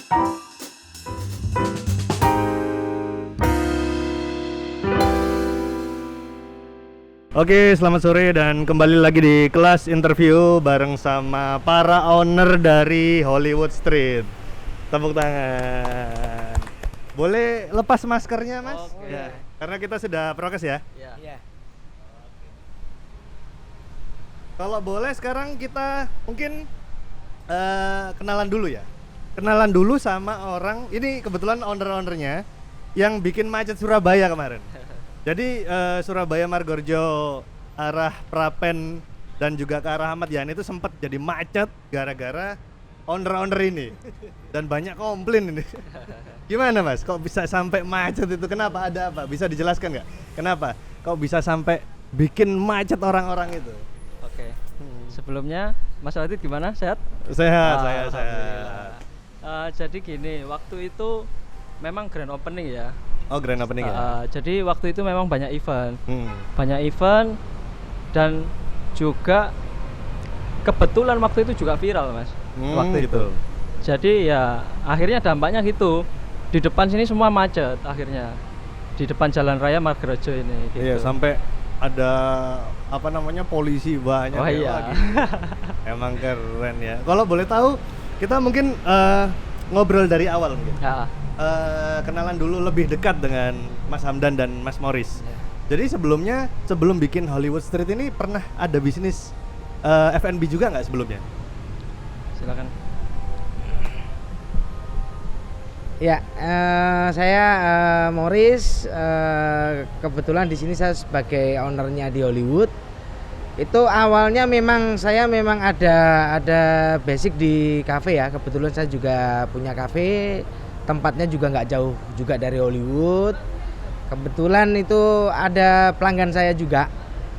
Oke, selamat sore dan kembali lagi di kelas interview bareng sama para owner dari Hollywood Street. Tepuk tangan. Boleh lepas maskernya, Mas? Oke. Ya, karena kita sudah prokes ya. Iya. Kalau boleh sekarang kita mungkin kenalan dulu ya. Kenalan dulu sama orang, ini kebetulan owner-ownernya yang bikin macet Surabaya kemarin. Jadi Surabaya Margorjo arah Prapen dan juga ke arah Ahmad Yani itu sempat jadi macet gara-gara owner-owner ini. Dan banyak komplain ini. Gimana Mas? Kok bisa sampai macet itu? Kenapa? Ada apa? Bisa dijelaskan nggak? Kenapa? Kok bisa sampai bikin macet orang-orang itu? Oke. Sebelumnya Mas Wadid gimana? Sehat? Sehat, saya Alhamdulillah. Jadi gini, waktu itu memang grand opening ya. Oh, grand opening ya? Jadi waktu itu memang banyak event. Hmm. Banyak event dan juga kebetulan waktu itu juga viral Mas. Waktu gitu. itu. Jadi ya akhirnya dampaknya gitu. Di depan sini semua macet akhirnya. Di depan Jalan Raya Margorjo ini gitu. Iya, sampai ada apa namanya polisi banyak. Oh ya. iya. Wah, gila. Emang keren ya. Kalau boleh tahu, kita mungkin ngobrol dari awal mungkin. Ya. Kenalan dulu lebih dekat dengan Mas Hamdan dan Mas Morris. Ya. Jadi sebelum bikin Hollywood Street ini pernah ada bisnis F&B juga nggak sebelumnya? Silakan. Ya, saya Morris. Kebetulan di sini saya sebagai ownernya di Hollywood. Itu awalnya saya memang ada basic di kafe ya. Kebetulan saya juga punya kafe. Tempatnya juga nggak jauh juga dari Hollywood. Kebetulan itu ada pelanggan saya juga.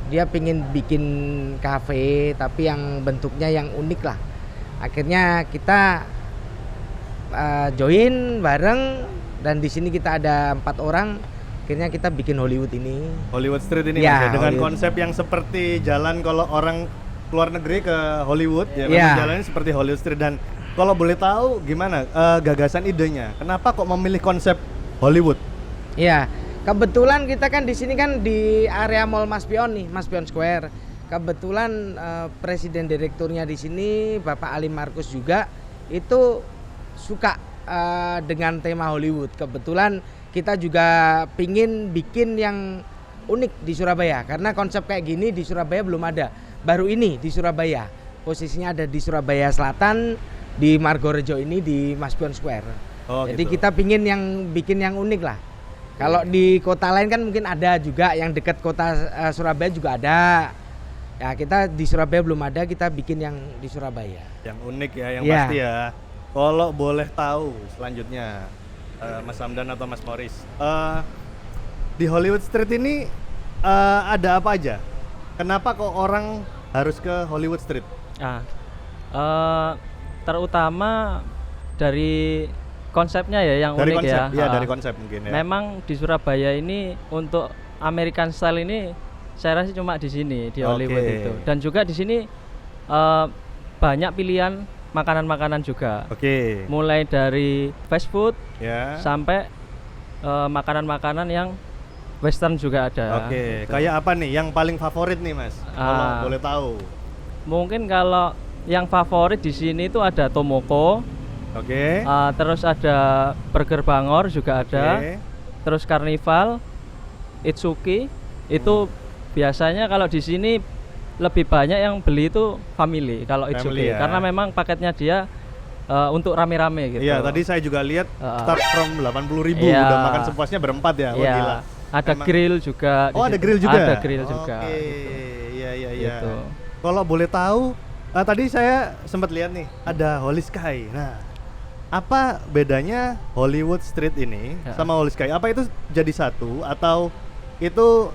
Dia pingin bikin kafe tapi yang bentuknya yang unik lah. Akhirnya kita join bareng dan di sini kita ada 4 orang. Akhirnya kita bikin Hollywood ini. Hollywood Street ini Ya, Mas, ya, dengan Hollywood. konsep yang seperti jalan kalau orang luar negeri ke Hollywood ya, Ya. memang jalannya seperti Hollywood Street. Dan kalau boleh tahu gimana gagasan idenya? Kenapa kok memilih konsep Hollywood? Ya, kebetulan kita kan di sini kan di area Mall Mas Pion nih, Mas Pion Square. Kebetulan presiden direkturnya di sini Bapak Ali Markus juga itu suka dengan tema Hollywood. Kebetulan kita juga pingin bikin yang unik di Surabaya karena konsep kayak gini di Surabaya belum ada. Baru ini di Surabaya. Posisinya ada di Surabaya Selatan di Margorjo ini di Mas Pion Square. Oh, Jadi gitu. kita pingin yang bikin yang unik lah. Kalau di kota lain kan mungkin ada juga yang dekat kota Surabaya juga ada. Ya kita di Surabaya belum ada, kita bikin yang di Surabaya. Yang unik ya, yang Ya. pasti ya. Kalau boleh tahu selanjutnya Mas Hamdan atau Mas Morris, di Hollywood Street ini ada apa aja? Kenapa kok orang harus ke Hollywood Street? Nah, terutama dari konsepnya ya yang Dari unik konsep, ya. iya dari konsep mungkin ya. Memang di Surabaya ini untuk American style ini saya rasa cuma di sini di Hollywood Oke. itu. Dan juga di sini banyak pilihan makanan-makanan juga. Oke. Mulai dari fast food Ya. sampai makanan-makanan yang western juga ada. Oke, gitu. kayak apa nih yang paling favorit nih Mas? Kalau boleh tahu. Mungkin kalau yang favorit di sini itu ada Tomoko, Oke. terus ada Burger Bangor juga ada, Oke. terus Carnival, Itsuki. Itu biasanya kalau di sini lebih banyak yang beli itu family kalau Itsuki, Family ya. karena memang paketnya dia untuk rame-rame gitu. Iya, tadi saya juga lihat start from 80.000 Iya. udah makan sepuasnya berempat ya. Wah, Iya. gila. Ada Emang- grill juga. Oh, di ada situ. grill juga. Ada grill juga. Oke. gitu. Iya, iya, iya. Gitu. Kalau boleh tahu, tadi saya sempat lihat nih, ada Holy Sky. Nah, apa bedanya Hollywood Street ini Ya. sama Holy Sky? Apa itu jadi satu atau itu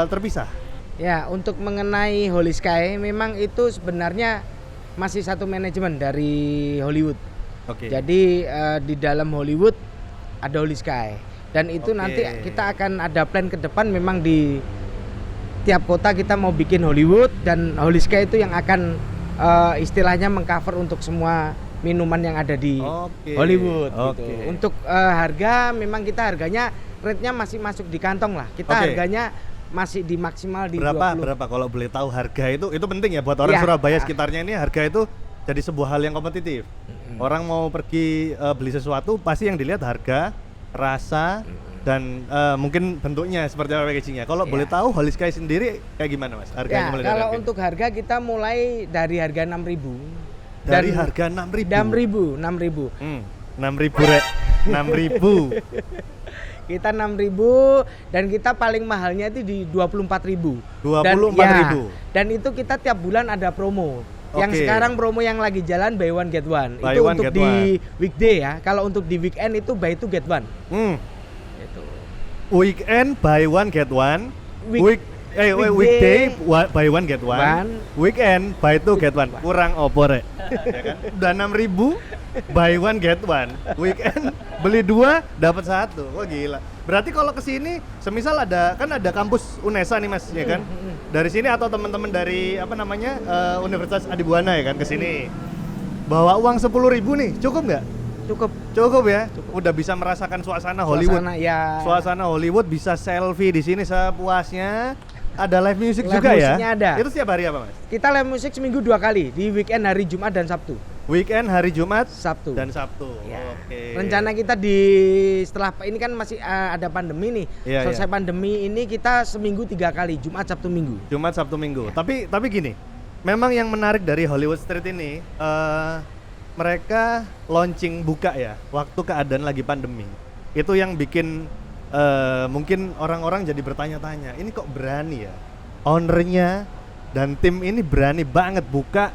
terpisah? Ya, untuk mengenai Holy Sky memang itu sebenarnya masih satu manajemen dari Hollywood. Oke. Jadi di dalam Hollywood ada Holy Sky dan itu Oke. nanti kita akan ada plan ke depan memang di tiap kota kita mau bikin Hollywood dan Holy Sky itu yang akan istilahnya mengcover untuk semua minuman yang ada di Oke. Hollywood Oke. gitu. Untuk harga memang kita harganya rate-nya masih masuk di kantong lah. Kita Oke. harganya masih di maksimal di Berapa 20. kalau boleh tahu harga itu penting ya buat orang Iya. Surabaya sekitarnya ini, harga itu jadi sebuah hal yang kompetitif. Orang mau pergi beli sesuatu pasti yang dilihat harga, rasa dan mungkin bentuknya seperti apa packagingnya. Kalau Iya. boleh tahu Holy Sky sendiri kayak gimana Mas? Harganya Ya, mulai dari kalau harga? untuk harga kita mulai dari harga 6.000. Dari Dan harga 6.000. 6.000. 6.000 rek. 6.000. Kita 6.000 dan kita paling mahalnya itu di 24.000. 24.000. Dan itu kita tiap bulan ada promo. Yang Oke. sekarang promo yang lagi jalan buy one get one. Buy Itu one, untuk get di weekday ya. Kalau untuk di weekend itu buy two get one. Gitu. Weekend buy one get one. Week- Weekday buy one get one. One. Weekend buy two get one. Kurang opo rek. Ya kan? Udah 6.000 buy one get one. Weekend beli 2 dapat 1. Wah gila. Berarti kalau ke sini semisal ada kampus UNESA nih Mas ya kan? Dari sini atau teman-teman dari Universitas Adibuana ya kan ke sini. Bawa uang 10.000 nih, cukup nggak? Cukup. Cukup ya. Udah bisa merasakan suasana Hollywood. Suasana Hollywood, bisa selfie di sini sepuasnya. Ada live music Live juga ya? musiknya ada. Itu setiap hari apa Mas? Kita live musik seminggu 2 kali di weekend hari Jumat dan Sabtu. Weekend hari Jumat Sabtu. dan Sabtu. Ya. Oke. Rencana kita setelah ini kan masih ada pandemi nih. Iya, Selesai iya. pandemi ini kita seminggu 3 kali, Jumat, Sabtu, Minggu. Jumat, Sabtu, Minggu. Ya. Tapi gini, memang yang menarik dari Hollywood Street ini, mereka launching buka ya, waktu keadaan lagi pandemi. Itu yang bikin mungkin orang-orang jadi bertanya-tanya, ini kok berani ya? Ownernya dan tim ini berani banget buka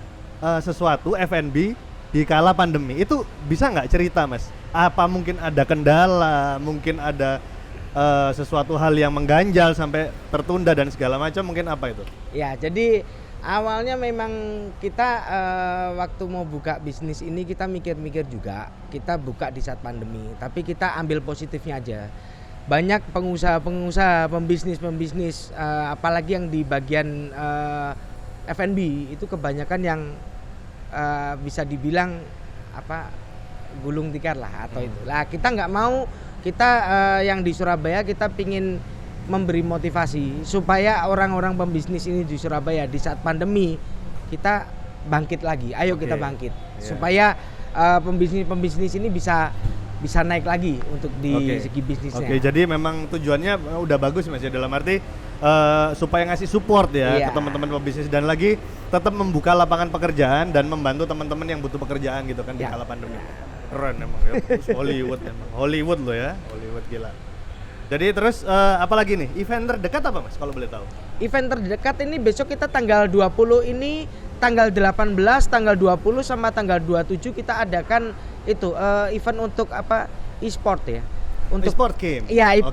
sesuatu F&B di kala pandemi. Itu bisa nggak cerita Mas? Apa mungkin ada kendala, mungkin ada sesuatu hal yang mengganjal sampai tertunda dan segala macam, mungkin apa itu? Ya, jadi awalnya memang kita waktu mau buka bisnis ini kita mikir-mikir juga. Kita buka di saat pandemi, tapi kita ambil positifnya aja. Banyak pengusaha-pengusaha, pembisnis, apalagi yang di bagian F&B itu kebanyakan yang bisa dibilang gulung tikar lah atau itu. Lah kita nggak mau, kita yang di Surabaya kita pingin memberi motivasi supaya orang-orang pembisnis ini di Surabaya di saat pandemi kita bangkit lagi. Ayo kita bangkit supaya pembisnis ini bisa naik lagi untuk di segi bisnisnya. Oke, jadi memang tujuannya udah bagus Mas ya, dalam arti supaya ngasih support ya ke teman-teman pebisnis dan lagi tetap membuka lapangan pekerjaan dan membantu teman-teman yang butuh pekerjaan gitu kan di kala pandemi. Keren emang ya, terus Hollywood loh ya, Hollywood gila. Jadi terus apalagi nih, event terdekat apa Mas kalau boleh tahu? Event terdekat ini besok kita tanggal 20 ini, tanggal 18, tanggal 20 sama tanggal 27 kita adakan itu event untuk e-sport ya. Untuk e-sport game. Iya,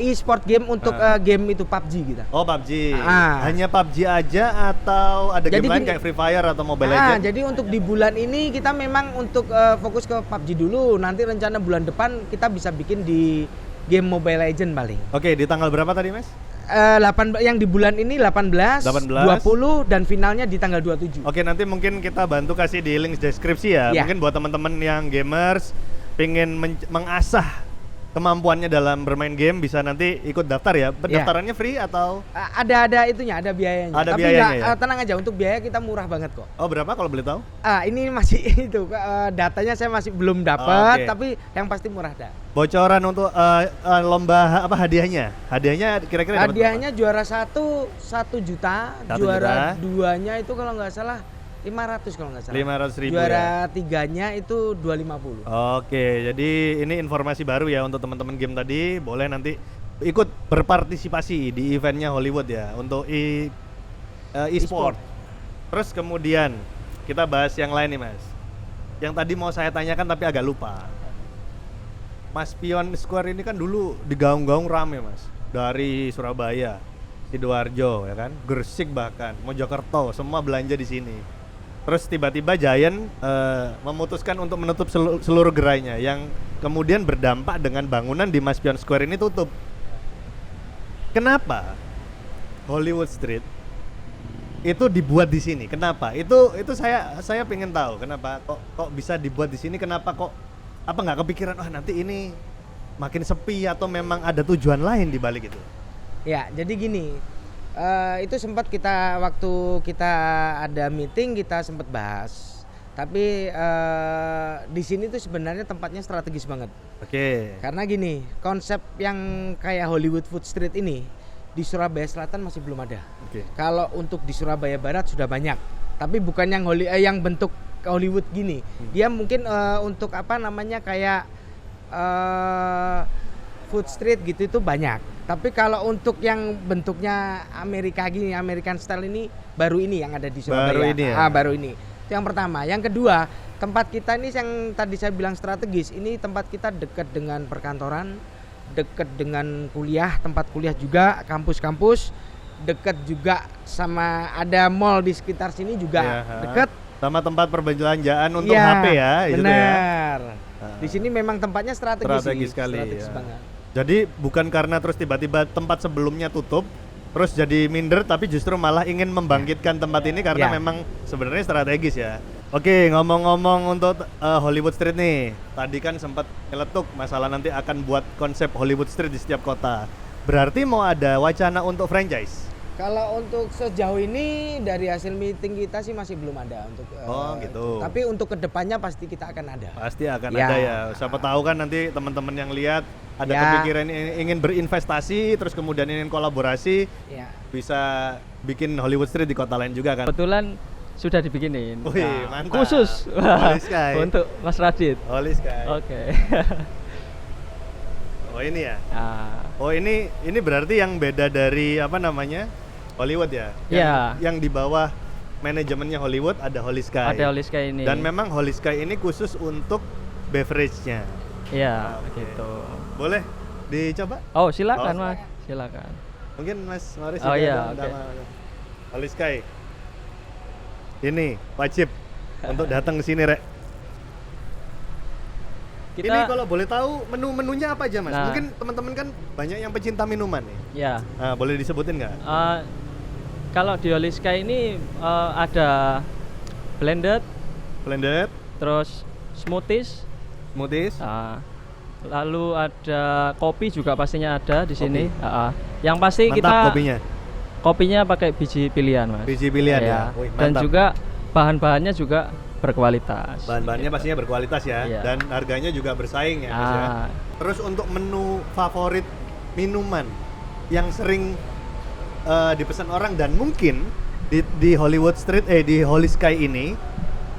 e-sport game untuk game itu PUBG kita. Oh, PUBG. Hanya PUBG aja atau ada Jadi game lain kayak Free Fire atau Mobile Legends? Jadi untuk di bulan ini kita memang untuk fokus ke PUBG dulu. Nanti rencana bulan depan kita bisa bikin di game Mobile Legends paling. Oke, di tanggal berapa tadi Mas? 18 yang di bulan ini 18, 20 dan finalnya di tanggal 27. Oke, nanti mungkin kita bantu kasih di link deskripsi ya. Mungkin buat teman-teman yang gamers pengen mengasah kemampuannya dalam bermain game bisa nanti ikut daftar ya. Pendaftarannya free atau ada itunya, ada biayanya. Ada Tapi biayanya, tenang aja, untuk biaya kita murah banget kok. Oh, berapa kalau boleh tahu? Ini masih itu datanya saya masih belum dapat, tapi yang pasti murah dah. Bocoran untuk lomba hadiahnya? Hadiahnya kira-kira dapat hadiahnya berapa? Juara 1 juta, 1 juara juta. 2-nya itu kalau nggak salah 500 kalau nggak salah. 500.000 Juara ya. 3-nya itu 250. Oke, jadi ini informasi baru ya untuk teman-teman game tadi. Boleh nanti ikut berpartisipasi di eventnya Hollywood ya untuk e-sport. Terus kemudian kita bahas yang lain nih Mas. Yang tadi mau saya tanyakan tapi agak lupa. Mas Pion Square ini kan dulu digaung-gaung rame Mas. Dari Surabaya, Sidoarjo ya kan, Gresik bahkan, Mojokerto, semua belanja di sini. Terus tiba-tiba Giant memutuskan untuk menutup seluruh gerainya yang kemudian berdampak dengan bangunan di Mas Pion Square ini tutup. Kenapa Hollywood Street itu dibuat di sini. Kenapa? Itu saya pengen tahu kenapa kok bisa dibuat di sini. Kenapa kok apa nggak kepikiran nanti ini makin sepi atau memang ada tujuan lain di balik itu? Ya, jadi gini, itu sempat waktu kita ada meeting kita sempat bahas. Tapi di sini tuh sebenarnya tempatnya strategis banget. Oke. Karena gini, konsep yang kayak Hollywood Food Street ini di Surabaya Selatan masih belum ada. Oke. Kalau untuk di Surabaya Barat sudah banyak, tapi bukan yang bentuk Hollywood gini. Dia mungkin untuk apa namanya kayak food street gitu itu banyak. Tapi kalau untuk yang bentuknya Amerika gini, American style ini baru ini yang ada di Surabaya. Baru ini ya? Baru ini. Itu yang pertama. Yang kedua, tempat kita ini yang tadi saya bilang strategis. Ini tempat kita dekat dengan perkantoran, dekat dengan kuliah, tempat kuliah juga, kampus-kampus, dekat juga sama ada mall di sekitar sini juga dekat. Sama tempat perbelanjaan untuk HP ya, gitu ya. Benar. Di sini memang tempatnya strategis sekali. Strategis banget. Jadi bukan karena terus tiba-tiba tempat sebelumnya tutup terus jadi minder, tapi justru malah ingin membangkitkan tempat ini karena memang sebenarnya strategis ya. Oke, ngomong-ngomong untuk Hollywood Street nih, tadi kan sempat nyeletuk masalah nanti akan buat konsep Hollywood Street di setiap kota. Berarti mau ada wacana untuk franchise? Kalau untuk sejauh ini dari hasil meeting kita sih masih belum ada untuk gitu. Tapi untuk kedepannya pasti kita akan ada. Pasti akan ada ya. Siapa tahu kan nanti teman-teman yang lihat ada kepikiran ingin berinvestasi terus kemudian ingin kolaborasi, bisa bikin Hollywood Street di kota lain juga kan. Kebetulan sudah dibikinin. Wih, mantap. Khusus untuk Mas Radit. Holy Sky. Oke. Oh ini ya. Oh ini berarti yang beda dari apa namanya Hollywood ya? Yang di bawah manajemennya Hollywood ada Holy Sky. Ada Holy Sky ini. Dan memang Holy Sky ini khusus untuk beverage-nya. Iya, gitu. Boleh dicoba? Oh, silakan Mas. Silakan. Mungkin Mas Maris Holy Sky. Ini wajib untuk datang ke sini, Rek. Ini kalau boleh tahu menu-menunya apa aja, Mas? Mungkin teman-teman kan banyak yang pecinta minuman nih. Ya. Boleh disebutin nggak? Kalau di Holy Sky ini ada blended, terus smoothies, lalu ada kopi juga pastinya ada di sini. Yang pasti mantap kita kopinya pakai biji pilihan, Mas. Biji pilihan ya. Wih, dan juga bahan-bahannya juga berkualitas. Bahan-bahannya pastinya berkualitas ya. Dan harganya juga bersaing ya, Mas ya. Terus untuk menu favorit minuman yang sering dipesan orang dan mungkin di Hollywood Street di Holy Sky ini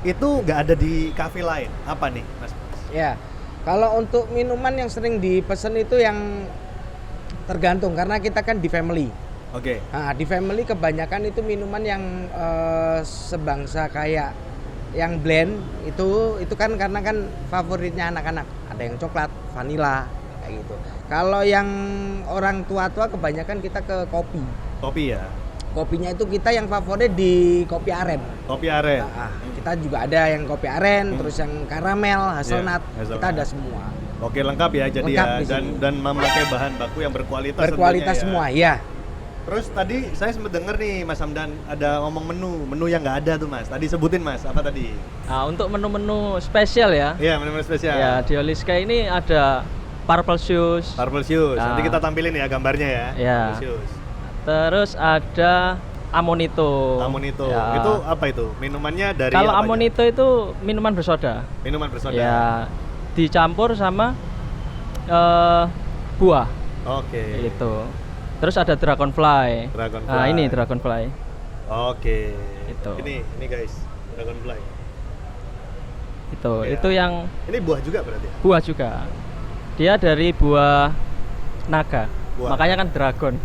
itu nggak ada di cafe lain. Apa nih, Mas? Ya. Kalau untuk minuman yang sering dipesan itu yang tergantung karena kita kan di family. Oke. Nah, di family kebanyakan itu minuman yang sebangsa kayak yang blend itu kan karena kan favoritnya anak-anak. Ada yang coklat, vanilla kayak gitu. Kalau yang orang tua-tua kebanyakan kita ke kopi. Kopi ya. Kopinya itu kita yang favorit di kopi aren. Kopi aren. Kita juga ada yang kopi aren, terus yang karamel, hazelnut, kita ada semua. Oke, lengkap ya jadi lengkap ya dan memakai bahan baku yang berkualitas. Berkualitas semua ya. Terus tadi saya sempat denger nih Mas Hamdan ada ngomong menu yang nggak ada tuh Mas. Tadi sebutin Mas, apa tadi? Untuk menu-menu spesial ya. Iya, menu-menu spesial. Ya, di Holy Sky ini ada Purple Shoes. Nanti kita tampilin ya gambarnya ya. Iya. Terus ada Amonito. Ya. Itu apa itu? Minumannya dari Kalau Amonito itu minuman bersoda. Ya, dicampur sama buah. Oke. Itu. Terus ada Dragonfly. Nah, ini Dragonfly. Oke. Itu. Ini guys, Dragonfly. Itu yang ini buah juga berarti? Buah juga. Dia dari buah naga. Makanya kan dragon.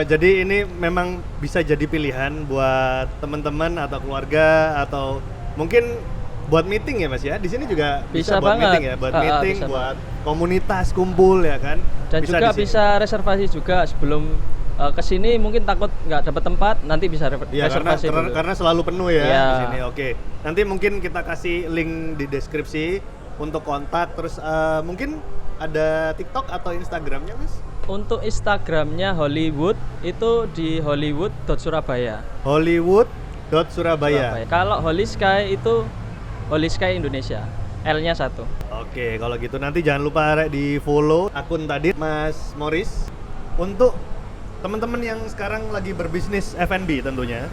Jadi ini memang bisa jadi pilihan buat teman-teman atau keluarga atau mungkin buat meeting ya Mas ya. Di sini juga bisa buat banget. Meeting ya, buat meeting, buat komunitas kumpul ya kan. Dan bisa juga bisa reservasi juga sebelum kesini mungkin takut nggak dapat tempat, nanti bisa reservasi dulu. Karena selalu penuh ya di sini. Oke. Nanti mungkin kita kasih link di deskripsi untuk kontak. Terus mungkin ada TikTok atau Instagramnya Mas? Untuk Instagramnya Hollywood itu di hollywood.surabaya. Hollywood.surabaya. Kalau Holy Sky itu Holy Sky Indonesia. L-nya 1. Oke, kalau gitu nanti jangan lupa Rek, di follow akun tadi Mas Morris. Untuk teman-teman yang sekarang lagi berbisnis F&B tentunya,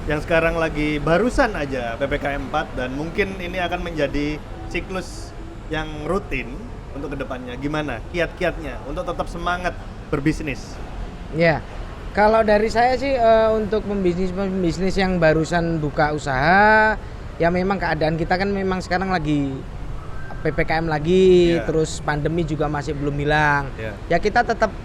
yang sekarang lagi barusan aja PPKM 4 dan mungkin ini akan menjadi siklus yang rutin untuk kedepannya, gimana kiat-kiatnya untuk tetap semangat berbisnis? Ya, kalau dari saya sih untuk pembisnis yang barusan buka usaha, ya memang keadaan kita kan memang sekarang lagi PPKM lagi, Yeah. terus pandemi juga masih belum hilang. Yeah. Ya kita tetap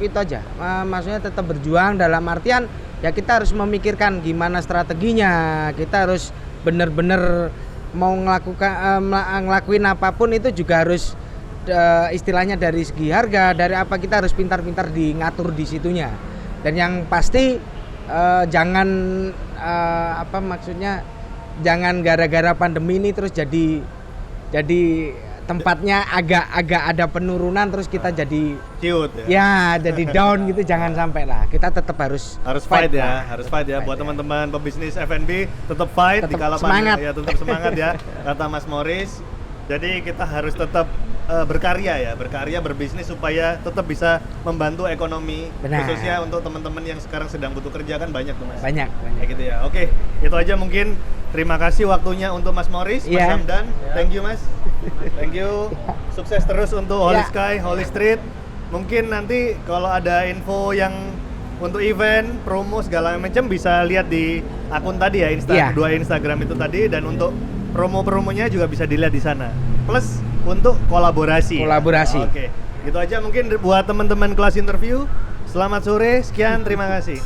itu aja, maksudnya tetap berjuang dalam artian ya kita harus memikirkan gimana strateginya, kita harus bener-bener mau ngelakuin apapun itu juga harus istilahnya dari segi harga, dari apa kita harus pintar-pintar ngatur di situnya. Dan yang pasti jangan apa maksudnya jangan gara-gara pandemi ini terus jadi tempatnya agak ada penurunan terus kita jadi Ciut ya. ya jadi down gitu, jangan sampai lah. Kita tetap harus Fight ya, lah. harus fight ya buat teman-teman pebisnis F&B, tetap fight di Tetap kala semangat. pandemi ya, tetap semangat ya kata Mas Morris. Jadi kita harus tetap berkarya berbisnis supaya tetap bisa membantu ekonomi. Benar. Khususnya untuk teman-teman yang sekarang sedang butuh kerja kan banyak tuh Mas. banyak. Kayak gitu ya. Oke, itu aja mungkin. Terima kasih waktunya untuk Mas Morris, Mas Iya. Hamdan. Thank you Mas. Thank you. Sukses terus untuk Holy Ya. Sky, Holy Street. Mungkin nanti kalau ada info yang untuk event, promo segala macam bisa lihat di akun tadi ya, Iya. dua Instagram itu tadi, dan untuk promo-promonya juga bisa dilihat di sana. Plus untuk kolaborasi. Kolaborasi. Oke. Gitu aja mungkin buat teman-teman kelas interview. Selamat sore, sekian, terima kasih.